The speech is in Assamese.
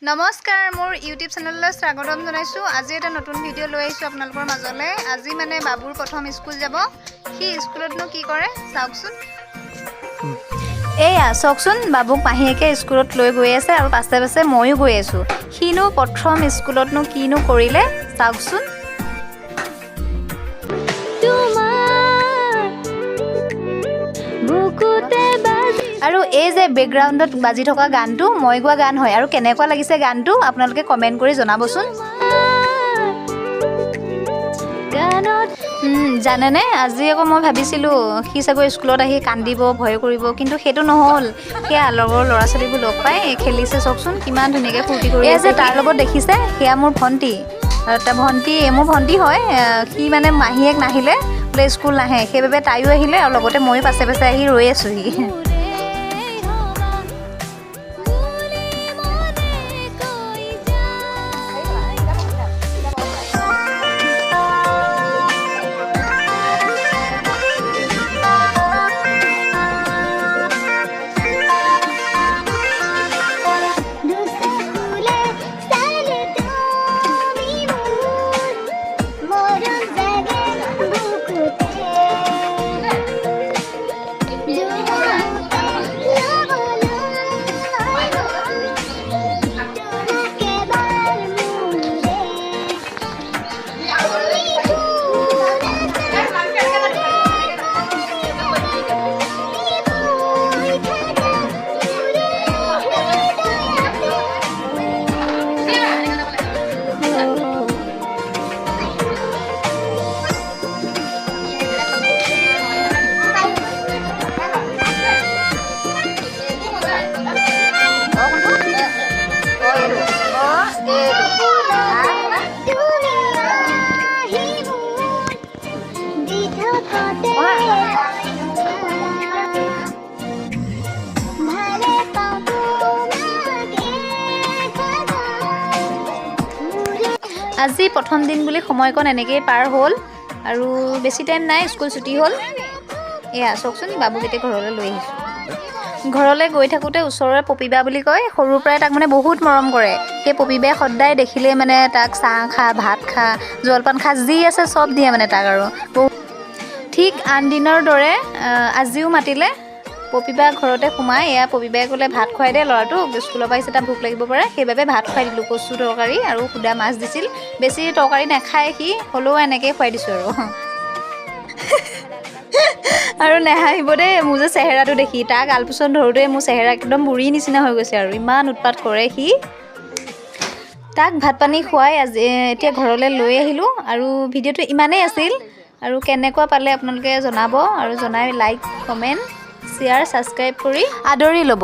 নমস্কাৰ মোৰ ইউটিউব চেনেললৈ স্বাগতম জনাইছো। আজি এটা নতুন ভিডিঅ' লৈ আহিছো আপোনালোকৰ মাজলৈ। আজি মানে বাবুৰ প্ৰথম স্কুল যাব। কি স্কুলতনো কি কৰে চাওকচোন। এয়া চাওকচোন বাবুক মাহীয়েকে স্কুলত লৈ গৈ আছে আৰু পাছে পাছে ময়ো গৈ আছো। সিনো প্ৰথম স্কুলতনো কিনো কৰিলে চাওকচোন। আৰু এই যে বেকগ্ৰাউণ্ডত বাজি থকা গানটো মই গোৱা গান হয় আৰু কেনেকুৱা লাগিছে গানটো আপোনালোকে কমেণ্ট কৰি জনাবচোন। জানেনে আজি আকৌ মই ভাবিছিলোঁ সি চাগৈ স্কুলত আহি কান্দিব ভয় কৰিব, কিন্তু সেইটো নহ'ল। সেয়া লগৰ ল'ৰা ছোৱালীবোৰ লগ পাই খেলিছে চাওকচোন, কিমান ধুনীয়াকৈ ফূৰ্তি কৰি আছে। তাৰ লগত দেখিছে সেয়া মোৰ ভণ্টি, মোৰ ভণ্টি হয়। সি মানে মাহীয়েক নাহিলে বোলে স্কুল নাহে, সেইবাবে তাইও আহিলে আৰু লগতে ময়ো পাছে পাছে আহি ৰৈ আছোঁহি। আজি প্ৰথম দিন বুলি সময়কণ এনেকেই পাৰ হ'ল আৰু বেছি টাইম নাই, স্কুল ছুটি হ'ল। এয়া চাওকচোন বাবুক এতিয়া ঘৰলৈ লৈ আহিছোঁ। ঘৰলৈ গৈ থাকোঁতে ওচৰৰে পপিবা বুলি কয়, সৰুৰ পৰাই তাক মানে বহুত মৰম কৰে। সেই পপিবাই সদায় দেখিলেই মানে তাক চাহ খা, ভাত খা, জলপান খা, যি আছে চব দিয়ে মানে তাক। আৰু ঠিক আন দিনৰ দৰে আজিও মাতিলে। পপিবা ঘৰতে সোমাই এয়া পপিবাই ক'লে ভাত খুৱাই দে ল'ৰাটোক, স্কুলৰ পৰা আহিছে তাৰ ভোক লাগিব পাৰে। সেইবাবে ভাত খুৱাই দিলোঁ, কচু তৰকাৰী আৰু সুদা মাছ দিছিল। বেছি তৰকাৰী নাখায় সি, হ'লেও এনেকৈ খুৱাই দিছোঁ আৰু। আৰু নেহাঁহিব দেই মোৰ যে চেহেৰাটো দেখি, তাক আলপৈচান ধৰোঁতে মোৰ চেহেৰা একদম বুঢ়ী নিচিনা হৈ গৈছে আৰু ইমান উৎপাত কৰে সি। তাক ভাত পানী খুৱাই আজি এতিয়া ঘৰলৈ লৈ আহিলোঁ আৰু ভিডিঅ'টো ইমানেই আছিল। আৰু কেনেকুৱা পালে আপোনালোকে জনাব আৰু জনাই লাইক, কমেণ্ট, শ্বেয়াৰ, ছাবস্ক্ৰাইব কৰি আদৰি ল'ব।